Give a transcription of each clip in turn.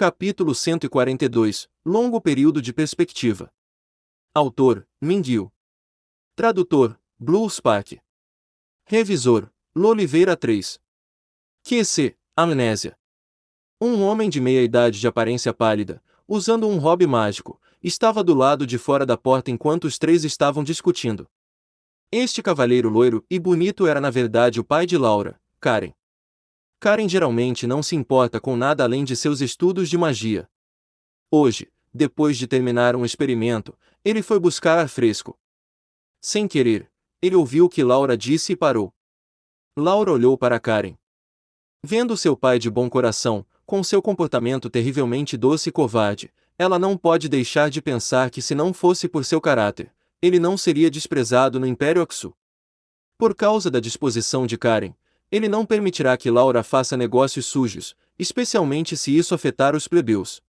Capítulo 142 Longo período de perspectiva. Autor: Minguiu. Tradutor: Blue Spark. Revisor: Loliveira 3. QC: Amnésia. Um homem de meia-idade de aparência pálida, usando um robe mágico, estava do lado de fora da porta enquanto os três estavam discutindo. Este cavalheiro loiro e bonito era na verdade o pai de Laura, Karen. Karen geralmente não se importa com nada além de seus estudos de magia. Hoje, depois de terminar um experimento, ele foi buscar ar fresco. Sem querer, ele ouviu o que Laura disse e parou. Laura olhou para Karen. Vendo seu pai de bom coração, com seu comportamento terrivelmente doce e covarde, ela não pode deixar de pensar que se não fosse por seu caráter, ele não seria desprezado no Império Aksu. Por causa da disposição de Karen, ele não permitirá que Laura faça negócios sujos, especialmente se isso afetar os plebeus.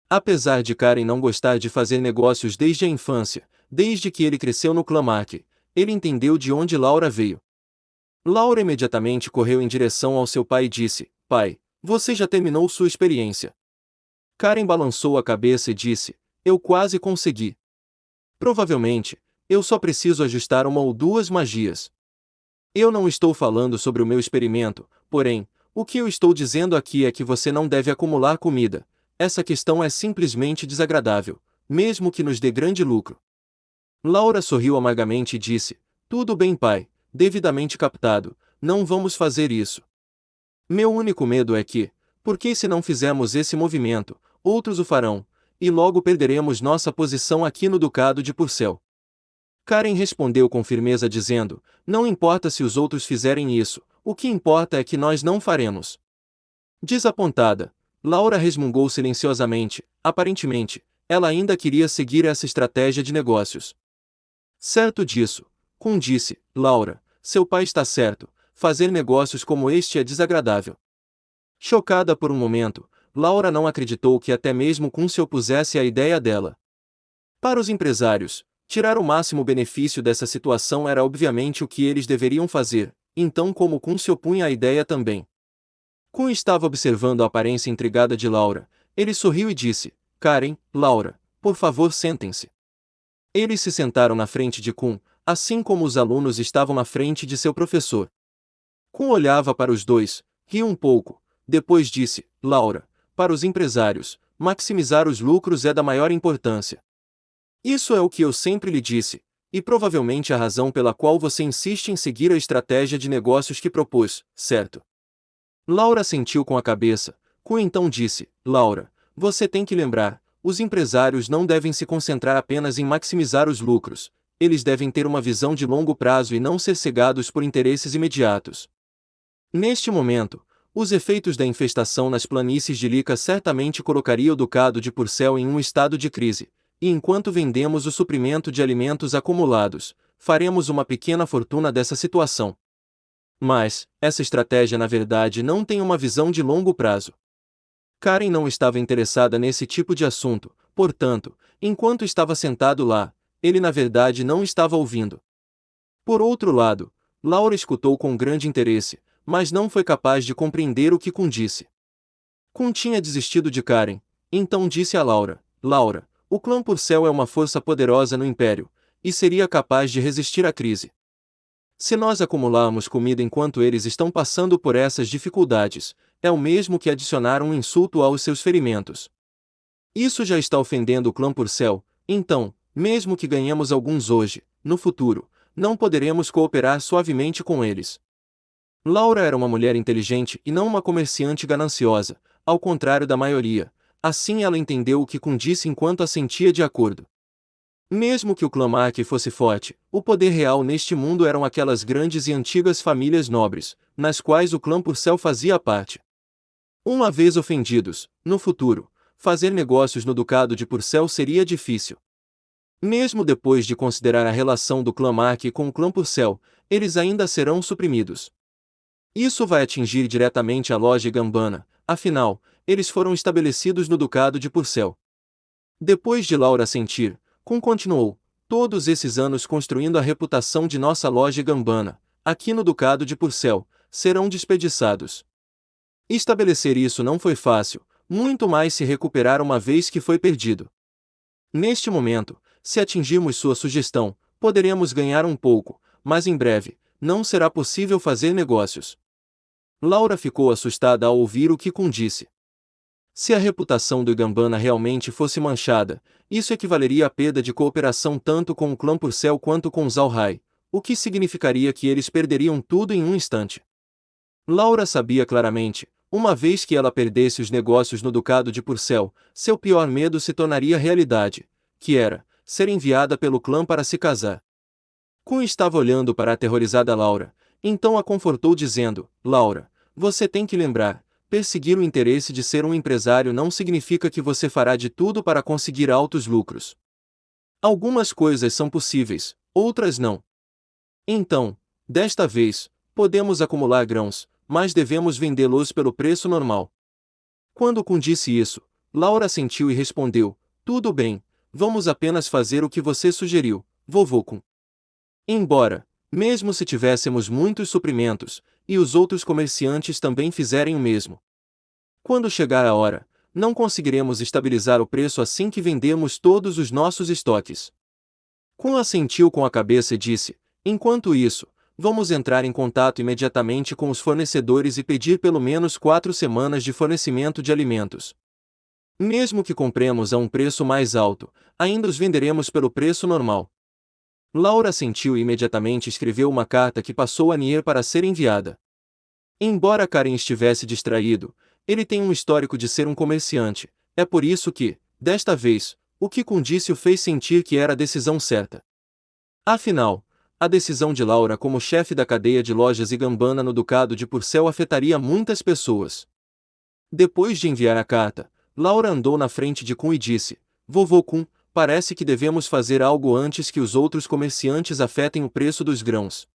Apesar de Karen não gostar de fazer negócios desde a infância, desde que ele cresceu no Clamarque, ele entendeu de onde Laura veio. Laura imediatamente correu em direção ao seu pai e disse: "Pai, você já terminou sua experiência?" Karen balançou a cabeça e disse: "Eu quase consegui. Provavelmente, eu só preciso ajustar uma ou duas magias. Eu não estou falando sobre o meu experimento, porém, o que eu estou dizendo aqui é que você não deve acumular comida. Essa questão é simplesmente desagradável, mesmo que nos dê grande lucro." Laura sorriu amargamente e disse: "Tudo bem, pai, devidamente captado, não vamos fazer isso. Meu único medo é que, porque se não fizermos esse movimento, outros o farão, e logo perderemos nossa posição aqui no Ducado de Purcell." Karen respondeu com firmeza dizendo: "Não importa se os outros fizerem isso, o que importa é que nós não faremos." Desapontada, Laura resmungou silenciosamente. Aparentemente, ela ainda queria seguir essa estratégia de negócios. "Certo disso", Kun disse: "Laura, seu pai está certo, fazer negócios como este é desagradável." Chocada por um momento, Laura não acreditou que até mesmo Kun se opusesse à ideia dela. Para os empresários, tirar o máximo benefício dessa situação era obviamente o que eles deveriam fazer, então como Kun se opunha à ideia também. Kun estava observando a aparência intrigada de Laura. Ele sorriu e disse: "Karen, Laura, por favor sentem-se." Eles se sentaram na frente de Kun, assim como os alunos estavam na frente de seu professor. Kun olhava para os dois, riu um pouco, depois disse: "Laura, para os empresários, maximizar os lucros é da maior importância. Isso é o que eu sempre lhe disse, e provavelmente a razão pela qual você insiste em seguir a estratégia de negócios que propôs, certo?" Laura assentiu com a cabeça. Kun então disse: "Laura, você tem que lembrar, os empresários não devem se concentrar apenas em maximizar os lucros, eles devem ter uma visão de longo prazo e não ser cegados por interesses imediatos." Neste momento, os efeitos da infestação nas planícies de Lika certamente colocaria o Ducado de Purcell em um estado de crise, e enquanto vendemos o suprimento de alimentos acumulados, faremos uma pequena fortuna dessa situação. Mas, essa estratégia na verdade não tem uma visão de longo prazo. Karen não estava interessada nesse tipo de assunto, portanto, enquanto estava sentado lá, ele na verdade não estava ouvindo. Por outro lado, Laura escutou com grande interesse, mas não foi capaz de compreender o que Kun disse. Kun tinha desistido de Karen, então disse a Laura: "Laura, o clã Purcell é uma força poderosa no Império, e seria capaz de resistir à crise. Se nós acumularmos comida enquanto eles estão passando por essas dificuldades, é o mesmo que adicionar um insulto aos seus ferimentos. Isso já está ofendendo o clã Purcell, então, mesmo que ganhemos alguns hoje, no futuro, não poderemos cooperar suavemente com eles." Laura era uma mulher inteligente e não uma comerciante gananciosa, ao contrário da maioria, assim ela entendeu o que Kun disse enquanto assentia de acordo. Mesmo que o Clamarque fosse forte, o poder real neste mundo eram aquelas grandes e antigas famílias nobres, nas quais o clã Purcell fazia parte. Uma vez ofendidos, no futuro, fazer negócios no Ducado de Purcell seria difícil. Mesmo depois de considerar a relação do Clamarque com o clã Purcell, eles ainda serão suprimidos. Isso vai atingir diretamente a loja Gambana, afinal, eles foram estabelecidos no Ducado de Purcell. Depois de Laura sentir, Kun continuou: "Todos esses anos construindo a reputação de nossa loja Gambana, aqui no Ducado de Purcell, serão desperdiçados. Estabelecer isso não foi fácil, muito mais se recuperar uma vez que foi perdido. Neste momento, se atingirmos sua sugestão, poderemos ganhar um pouco, mas em breve, não será possível fazer negócios. Laura ficou assustada ao ouvir o que Kun disse. Se a reputação do Gambana realmente fosse manchada, isso equivaleria à perda de cooperação tanto com o clã Purcell quanto com Zalhai, o que significaria que eles perderiam tudo em um instante. Laura sabia claramente, uma vez que ela perdesse os negócios no Ducado de Purcell, seu pior medo se tornaria realidade, que era ser enviada pelo clã para se casar. Kun estava olhando para a aterrorizada Laura, então a confortou dizendo: Laura, você tem que lembrar, perseguir o interesse de ser um empresário não significa que você fará de tudo para conseguir altos lucros. Algumas coisas são possíveis, outras não. Então, desta vez, podemos acumular grãos, mas devemos vendê-los pelo preço normal. Quando Kun disse isso, Laura assentiu e respondeu: tudo bem, vamos apenas fazer o que você sugeriu, vovô Kun. Embora, mesmo se tivéssemos muitos suprimentos, e os outros comerciantes também fizerem o mesmo. Quando chegar a hora, não conseguiremos estabilizar o preço assim que vendermos todos os nossos estoques. Kun assentiu com a cabeça e disse: enquanto isso, vamos entrar em contato imediatamente com os fornecedores e pedir pelo menos 4 semanas de fornecimento de alimentos. Mesmo que compremos a um preço mais alto, ainda os venderemos pelo preço normal. Laura assentiu e imediatamente escreveu uma carta que passou a Nier para ser enviada. Embora Karen estivesse distraído, ele tem um histórico de ser um comerciante, é por isso que, desta vez, o que Kun disse o fez sentir que era a decisão certa. Afinal, a decisão de Laura como chefe da cadeia de lojas Gambana no Ducado de Purcell afetaria muitas pessoas. Depois de enviar a carta, Laura andou na frente de Kun e disse: vovô Kun, parece que devemos fazer algo antes que os outros comerciantes afetem o preço dos grãos.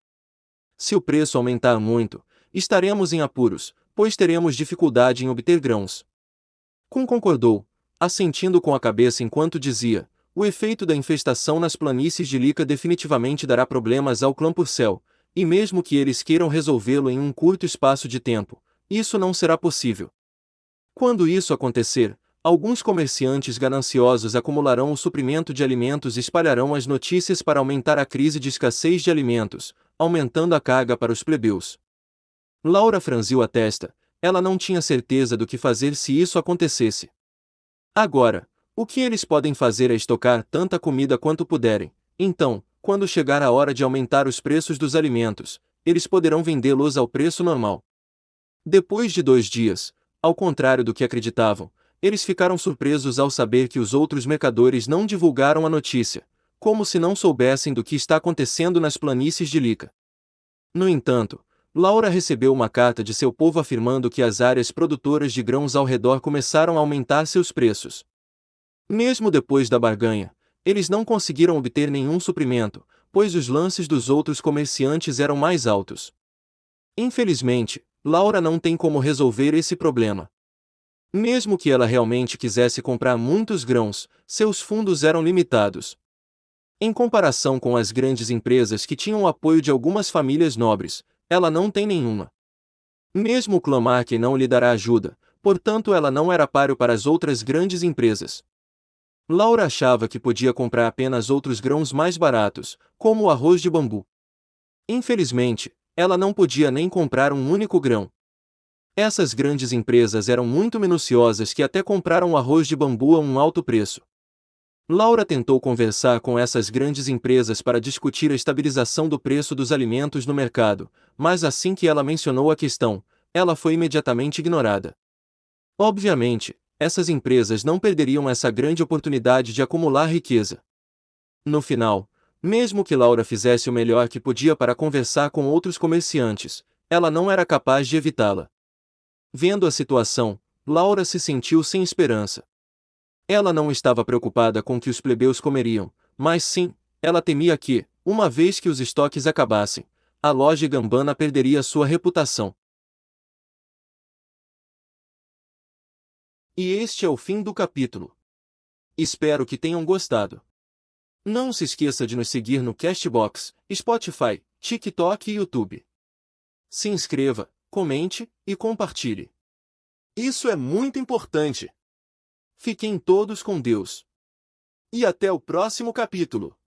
Se o preço aumentar muito, estaremos em apuros, pois teremos dificuldade em obter grãos. Kun concordou, assentindo com a cabeça enquanto dizia: o efeito da infestação nas planícies de Lika definitivamente dará problemas ao clã Purcell, e mesmo que eles queiram resolvê-lo em um curto espaço de tempo, isso não será possível. Quando isso acontecer, alguns comerciantes gananciosos acumularão o suprimento de alimentos e espalharão as notícias para aumentar a crise de escassez de alimentos, aumentando a carga para os plebeus. Laura franziu a testa, ela não tinha certeza do que fazer se isso acontecesse. Agora, o que eles podem fazer é estocar tanta comida quanto puderem, então, quando chegar a hora de aumentar os preços dos alimentos, eles poderão vendê-los ao preço normal. Depois de 2 dias, ao contrário do que acreditavam, eles ficaram surpresos ao saber que os outros mercadores não divulgaram a notícia, como se não soubessem do que está acontecendo nas planícies de Lika. No entanto, Laura recebeu uma carta de seu povo afirmando que as áreas produtoras de grãos ao redor começaram a aumentar seus preços. Mesmo depois da barganha, eles não conseguiram obter nenhum suprimento, pois os lances dos outros comerciantes eram mais altos. Infelizmente, Laura não tem como resolver esse problema. Mesmo que ela realmente quisesse comprar muitos grãos, seus fundos eram limitados. Em comparação com as grandes empresas que tinham o apoio de algumas famílias nobres, ela não tem nenhuma. Mesmo o clã Markey não lhe dará ajuda, portanto ela não era páreo para as outras grandes empresas. Laura achava que podia comprar apenas outros grãos mais baratos, como o arroz de bambu. Infelizmente, ela não podia nem comprar um único grão. Essas grandes empresas eram muito minuciosas que até compraram o arroz de bambu a um alto preço. Laura tentou conversar com essas grandes empresas para discutir a estabilização do preço dos alimentos no mercado, mas assim que ela mencionou a questão, ela foi imediatamente ignorada. Obviamente, essas empresas não perderiam essa grande oportunidade de acumular riqueza. No final, mesmo que Laura fizesse o melhor que podia para conversar com outros comerciantes, ela não era capaz de evitá-la. Vendo a situação, Laura se sentiu sem esperança. Ela não estava preocupada com o que os plebeus comeriam, mas sim, ela temia que, uma vez que os estoques acabassem, a loja Gambana perderia sua reputação. E este é o fim do capítulo. Espero que tenham gostado. Não se esqueça de nos seguir no Castbox, Spotify, TikTok e YouTube. Se inscreva, comente e compartilhe. Isso é muito importante. Fiquem todos com Deus. E até o próximo capítulo.